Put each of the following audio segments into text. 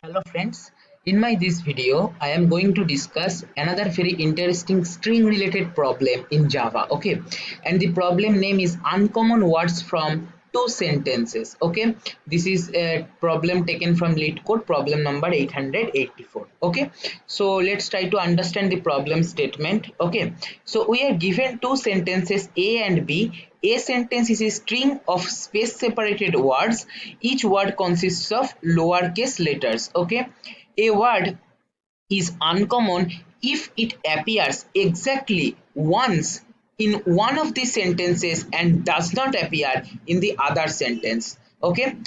Hello friends, in my this video I am going to discuss another very interesting string related problem in Java. Okay, and the problem name is uncommon words from two sentences. Okay, this is a problem taken from LeetCode, problem number 884. Okay, so let's try to understand the problem statement. Okay, so we are given two sentences A and B. A sentence is a string of space separated words. Each word consists of lowercase letters. Okay, a word is uncommon if it appears exactly once in one of the sentences and does not appear in the other sentence. Okay,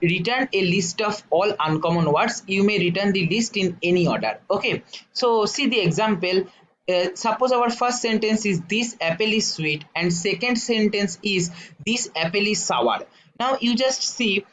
return a list of all uncommon words. You may return the list in any order. Okay, so see the example. Suppose our first sentence is this apple is sweet and second sentence is this apple is sour. Now you just see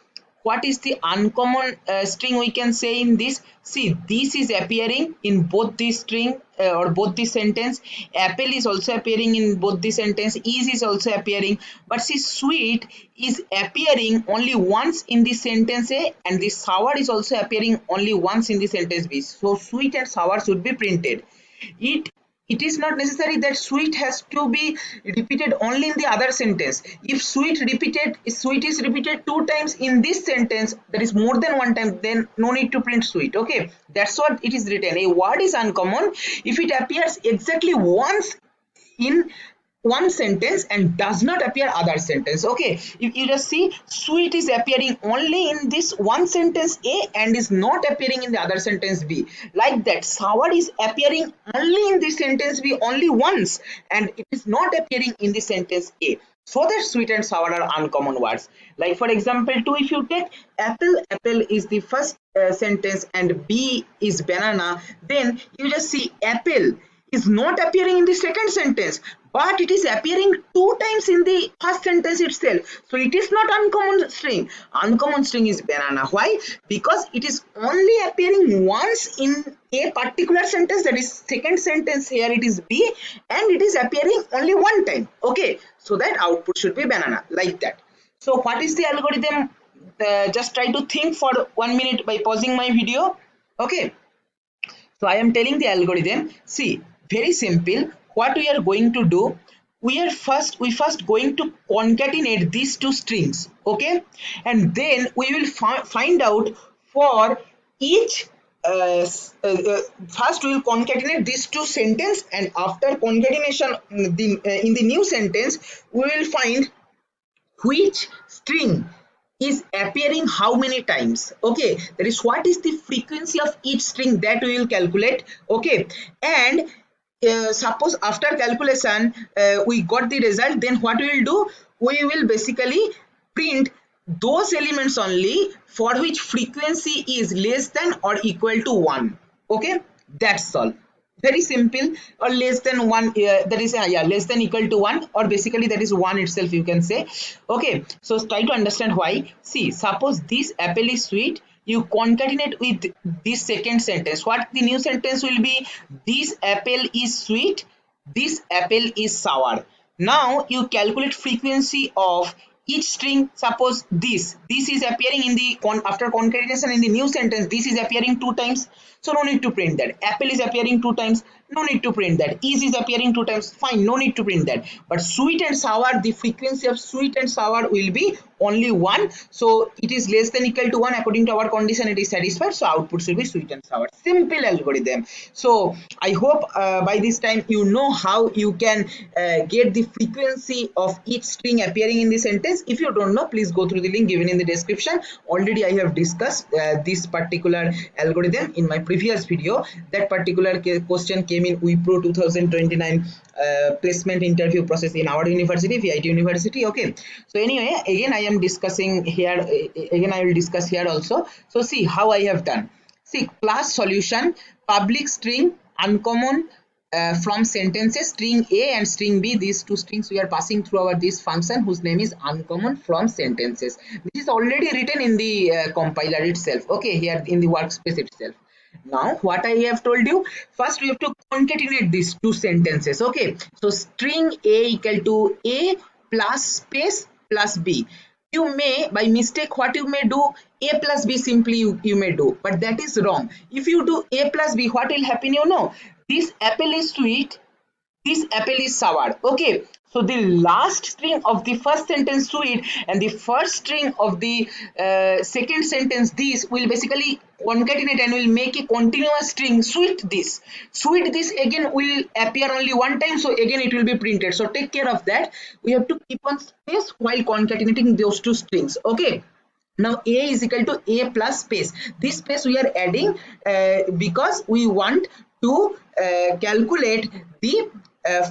what is the uncommon string we can say in this. See, this is appearing in both the string or both the sentence. Apple is also appearing in both the sentence. Is also appearing, but see, sweet is appearing only once in the sentence A, and the sour is also appearing only once in the sentence B. So sweet and sour should be printed. It is not necessary that sweet has to be repeated only in the other sentence. If sweet is repeated two times in this sentence, that is more than one time, then no need to print sweet. Okay, that's what it is written. A word is uncommon if it appears exactly once in one sentence and does not appear other sentence. Okay, if you just see, sweet is appearing only in this one sentence A and is not appearing in the other sentence B. Like that, sour is appearing only in the sentence B only once and it is not appearing in the sentence A. So that sweet and sour are uncommon words. Like for example 2, if you take apple is the first sentence and B is banana, then you just see apple is not appearing in the second sentence, but it is appearing two times in the first sentence itself. So it is not uncommon string. Uncommon string is banana. Why? Because it is only appearing once in a particular sentence, that is second sentence. Here it is B, and it is appearing only one time. Okay, so that output should be banana, like that. So what is the algorithm? Just try to think for 1 minute by pausing my video. Okay, so I am telling the algorithm. See, very simple. What we are going to do, we first going to concatenate these two strings. Okay, and then we will find out for each first we will concatenate these two sentences, and after concatenation in the new sentence we will find which string is appearing how many times. Okay, that is what is the frequency of each string that we will calculate. Okay, and suppose after calculation we got the result, then what we will do, we will basically print those elements only for which frequency is less than or equal to 1. Okay, that's all. Very simple. Or less than 1, that is yeah, less than equal to 1, or basically that is 1 itself, you can say. Okay, so try to understand why. See, suppose this apple is sweet, you concatenate with this second sentence. What the new sentence will be? This apple is sweet, this apple is sour. Now you calculate frequency of each string. Suppose this is appearing in the after concatenation in the new sentence, this is appearing two times, so no need to print that. Apple is appearing two times, no need to print that. Is appearing two times, fine, no need to print that. But sweet and sour, the frequency of sweet and sour will be only 1, so it is less than equal to 1. According to our condition, it is satisfied, so output should be sweet and sour. Simple algorithm. So I hope by this time you know how you can get the frequency of each string appearing in the sentence. If you don't know, please go through the link given in the description. Already I have discussed this particular algorithm in my previous video. That particular question came in Wipro 2029 placement interview process in our university, VIT University. Okay, so anyway, again I am discussing here, again I will discuss here also. So see how I have done. See, class solution, public string uncommon from sentences, string A and string B, these two strings we are passing through our this function whose name is uncommon from sentences. This is already written in the compiler itself. Okay, here in the workspace itself. Now what I have told you, first we have to concatenate these two sentences. Okay, so string A equal to A plus space plus B. you may by mistake what you may do, a plus b simply you may do, but that is wrong. If you do a plus b, what will happen, you know, this apple is sweet, this apple is sour. Okay, so the last string of the first sentence sweet and the first string of the second sentence this will basically concatenate and will make a continuous string sweet this. Sweet this again will appear only one time, so again it will be printed. So take care of that. We have to keep on space while concatenating those two strings. Okay, now a is equal to a plus space. This space we are adding because we want to calculate the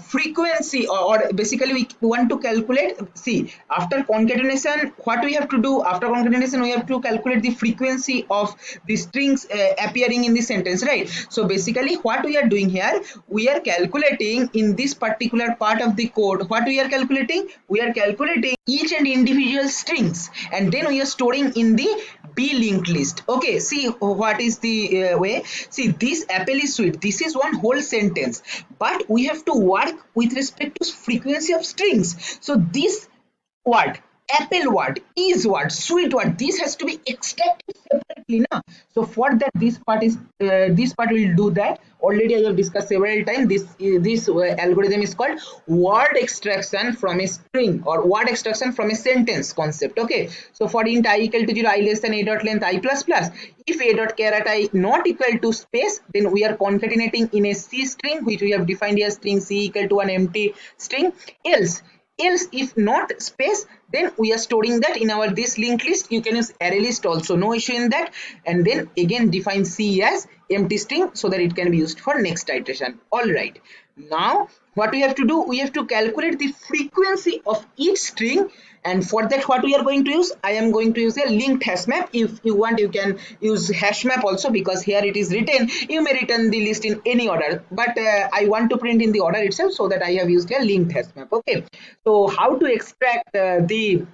frequency, or basically we want to calculate, see, after concatenation what we have to do, after concatenation we have to calculate the frequency of the strings appearing in the sentence, right? So basically what we are doing here, we are calculating in this particular part of the code, what we are calculating, we are calculating each and individual strings, and then we are storing in the b linked list. Okay, see what is the way. See, this apple is sweet, this is one whole sentence, but we have to work with respect to frequency of strings. So this word, apple word, is word, sweet word, this has to be extracted separately now. So for that, this part will do that. Already I have discussed several times. This algorithm is called word extraction from a string, or word extraction from a sentence concept. Okay, so for int I equal to 0, I less than a dot length I plus plus, if a dot caret I not equal to space, then we are concatenating in a C string, which we have defined here, string C equal to an empty string. Else if not space, then we are storing that in our this linked list. You can use array list also, no issue in that. And then again define C as empty string so that it can be used for next iteration. All right, now what we have to do, we have to calculate the frequency of each string, and for that what we are going to use, I am going to use a linked hash map. If you want, you can use hash map also, because here it is written you may return the list in any order, but I want to print in the order itself, so that I have used a linked hash map. Okay, so how to extract the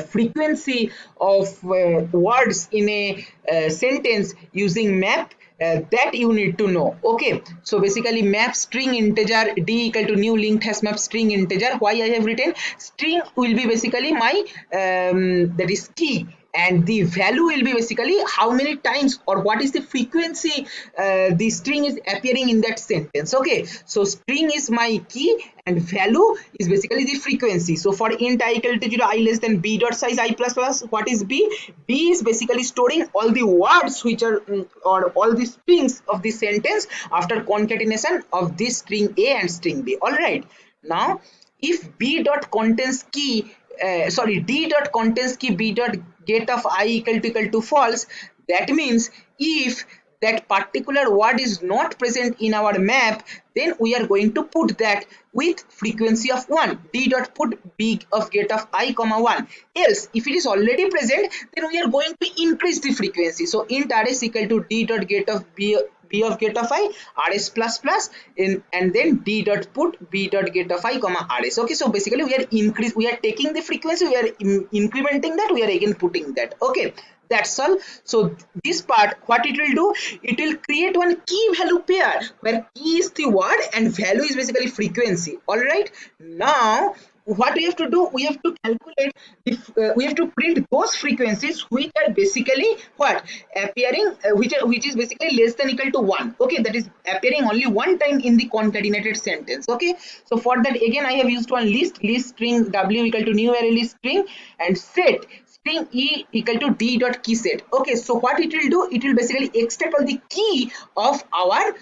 frequency of words in a sentence using map, that you need to know. Okay, so basically map string integer d equal to new linked hash map string integer. Why I have written string will be basically my that is key, and the value will be basically how many times or what is the frequency the string is appearing in that sentence. Okay, so string is my key and value is basically the frequency. So for int I equal to 0, I less than b dot size I plus plus, what is b? B is basically storing all the words which are or all the strings of the sentence after concatenation of this string a and string b. All right, now if b dot contains key d dot contains key b dot get of I equal to false, that means if that particular word is not present in our map, then we are going to put that with frequency of 1, d dot put b of get of I comma 1. Else if it is already present, then we are going to increase the frequency. So int rs equal to d dot get of b of get of I rs plus plus and then d dot put b dot get of I comma rs. Okay, so basically we are taking the frequency, we are incrementing that, we are again putting that. Okay, that's all. So this part, what it will do, it will create one key value pair where key is the word and value is basically frequency. All right, now what we have to do, we have to calculate if we have to print those frequencies which are basically what appearing which is basically less than equal to 1. Okay, that is appearing only one time in the concatenated sentence. Okay, so for that again I have used one list string w equal to new array list string and set string e equal to d dot key set. Okay, so what it will do, it will basically extract all the key of our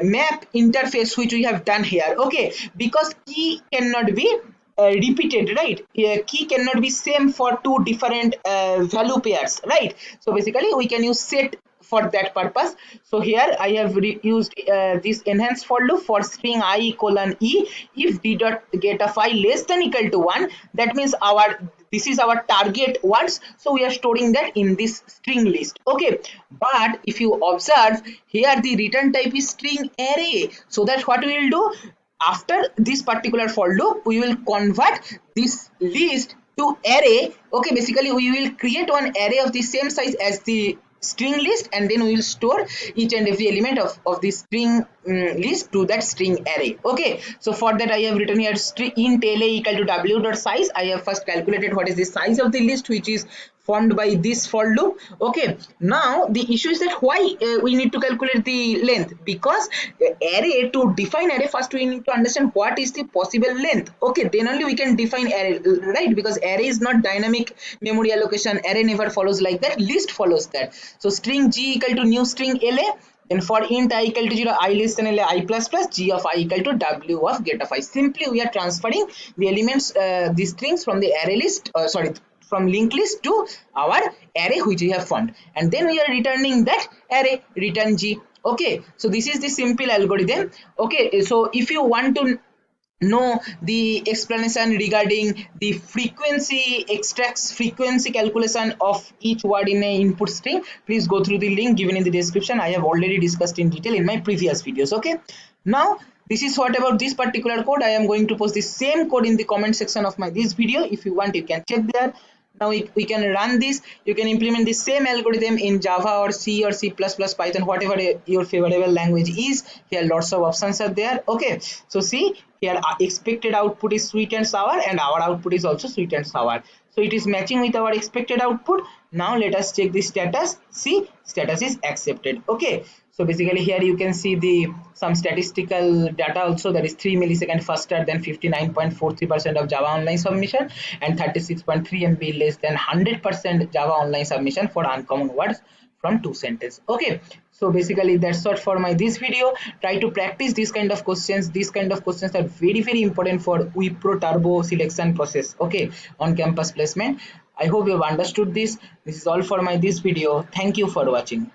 map interface which we have done here. Okay, because key cannot be repeated, right? Key cannot be same for two different value pairs, right? So basically we can use set for that purpose. So here I have used this enhanced for loop for string I colon e if d dot get of I less than equal to 1, that means this is our target words, so we are storing that in this string list. Okay, but if you observe here the return type is string array, so that what we will do, after this particular for loop we will convert this list to array. Okay, basically we will create one array of the same size as the string list, and then we will store each and every element of the string list to that string array. Okay, so for that I have written here string int la equal to w dot size. I have first calculated what is the size of the list, which is formed by this for loop. Okay, now the issue is that why we need to calculate the length, because array, to define array, first we need to understand what is the possible length. Okay, then only we can define array, right? Because array is not dynamic memory allocation. Array never follows like that, list follows that. So string g equal to new string la, then for int I equal to 0, I less than la I plus plus, g of I equal to w of get of I. Simply we are transferring the elements, the strings from the array list, sorry, from linked list to our array which we have formed, and then we are returning that array, return g. Okay, so this is the simple algorithm. Okay, so if you want to know the explanation regarding the frequency extracts, frequency calculation of each word in a input string, please go through the link given in the description. I have already discussed in detail in my previous videos. Okay, now this is what about this particular code. I am going to post the same code in the comment section of my this video. If you want, you can check there. Now we can run this. You can implement the same algorithm in Java or C or C++, Python, whatever your favorable language is. Here lots of options are there. Okay, so see here, expected output is sweet and sour, and our output is also sweet and sour. So it is matching with our expected output. Now let us check the status. See, status is accepted. Okay, so basically here you can see the some statistical data also, that is 3 millisecond faster than 59.43% of Java online submission, and 36.3 MB less than 100% Java online submission for uncommon words from 2 sentences. Okay, so basically that's what for my this video. Try to practice this kind of questions. These kind of questions are very important for Wipro turbo selection process, okay, on campus placement. I hope you have understood this. This is all for my this video. Thank you for watching.